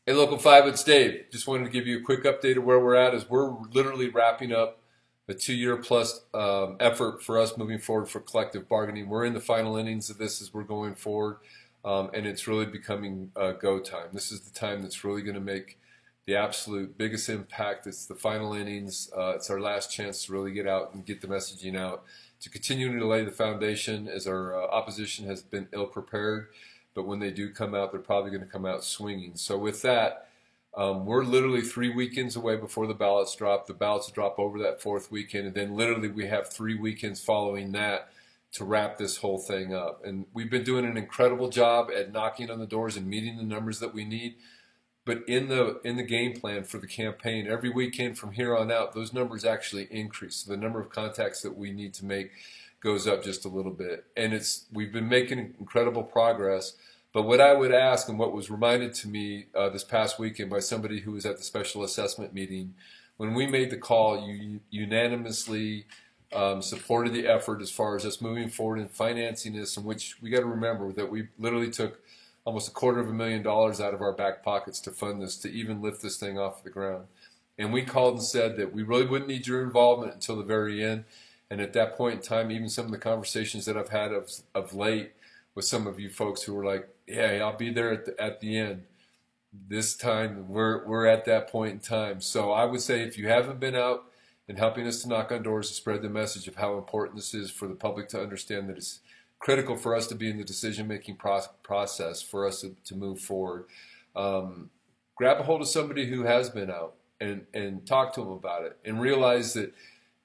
Hey, Local 5, it's Dave. Just wanted to give you a quick update of where we're at as we're literally wrapping up a 2-year plus effort for us moving forward for collective bargaining. We're in the final innings of this as we're going forward, and it's really becoming go time. This is the time that's really going to make the absolute biggest impact. It's the final innings. It's our last chance to really get out and get the messaging out, to continue to lay the foundation as our opposition has been ill prepared. But when they do come out, they're probably going to come out swinging. So with that, we're literally 3 weekends away before the ballots drop. The ballots drop over that 4th weekend, and then literally we have 3 weekends following that to wrap this whole thing up. And we've been doing an incredible job at knocking on the doors and meeting the numbers that we need. But in the game plan for the campaign, every weekend from here on out, those numbers actually increase. So the number of contacts that we need to make goes up just a little bit. And we've been making incredible progress. But what I would ask, and what was reminded to me this past weekend by somebody who was at the special assessment meeting, when we made the call, you unanimously supported the effort as far as us moving forward and financing this, in which we got to remember that we literally took almost $250,000 out of our back pockets to fund this, to even lift this thing off the ground. And we called and said that we really wouldn't need your involvement until the very end. And at that point in time, even some of the conversations that I've had of late with some of you folks who were like, yeah, I'll be there at the end. This time, we're at that point in time. So I would say, if you haven't been out and helping us to knock on doors to spread the message of how important this is for the public to understand, that it's critical for us to be in the decision-making process for us to move forward. Grab a hold of somebody who has been out and talk to them about it, and realize that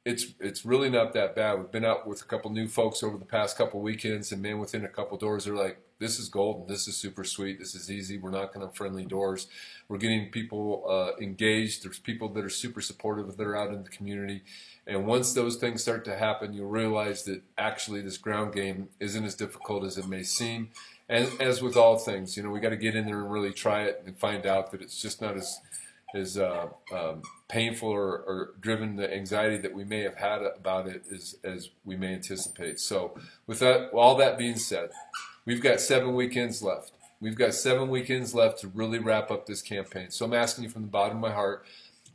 it's really not that bad. We've been out with a couple new folks over the past couple weekends, and man, within a couple doors, they're like, this is golden, this is super sweet, this is easy, we're knocking on friendly doors. We're getting people engaged. There's people that are super supportive that are out in the community. And once those things start to happen, you'll realize that actually this ground game isn't as difficult as it may seem. And as with all things, we got to get in there and really try it and find out that it's just not as painful or driven the anxiety that we may have had about it as we may anticipate. So with that, all that being said, we've got 7 weekends left. We've got 7 weekends left to really wrap up this campaign. So I'm asking you from the bottom of my heart,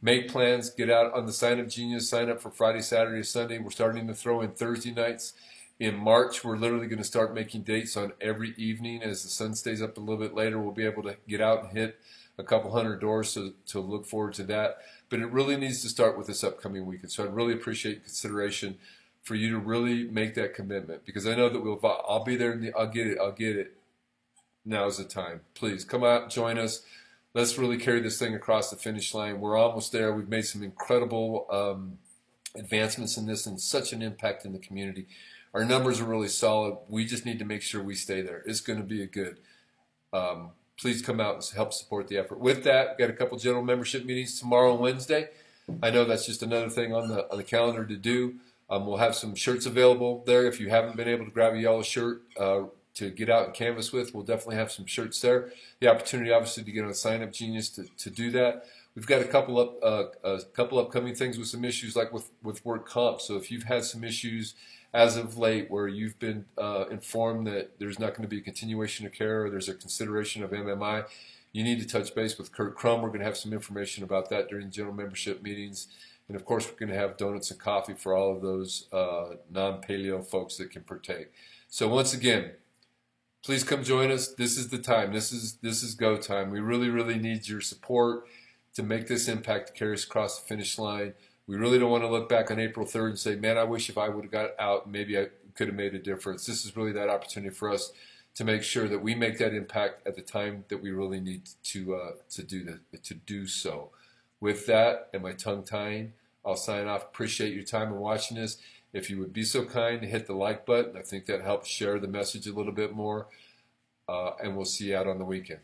make plans, get out on the Sign Up Genius, sign up for Friday, Saturday, Sunday. We're starting to throw in Thursday nights. In March, we're literally going to start making dates on every evening. As the sun stays up a little bit later, we'll be able to get out and hit a couple hundred doors, so to look forward to that. But it really needs to start with this upcoming weekend. So I'd really appreciate consideration for you to really make that commitment, because I know that I'll be there, and I'll get it. Now's the time. Please come out, join us. Let's really carry this thing across the finish line. We're almost there. We've made some incredible advancements in this, and such an impact in the community. Our numbers are really solid. We just need to make sure we stay there. It's going to be a good. Please come out and help support the effort. With that, we've got a couple general membership meetings tomorrow and Wednesday. I know that's just another thing on the calendar to do. We'll have some shirts available there. If you haven't been able to grab a yellow shirt to get out and canvas with, we'll definitely have some shirts there. The opportunity, obviously, to get on Sign Up Genius to do that. We've got a couple upcoming things with some issues, like with work comp. So if you've had some issues as of late where you've been informed that there's not going to be a continuation of care, or there's a consideration of MMI, you need to touch base with Kurt Crum. We're going to have some information about that during general membership meetings. And of course, we're going to have donuts and coffee for all of those non-paleo folks that can partake. So once again, please come join us. This is the time. This is go time. We really, really need your support to make this impact, to carry us across the finish line. We really don't want to look back on April 3rd and say, man, I wish if I would have got out, maybe I could have made a difference. This is really that opportunity for us to make sure that we make that impact at the time that we really need to do so. With that, and my tongue tying, I'll sign off. Appreciate your time in watching this. If you would be so kind to hit the like button, I think that helps share the message a little bit more. And we'll see you out on the weekend.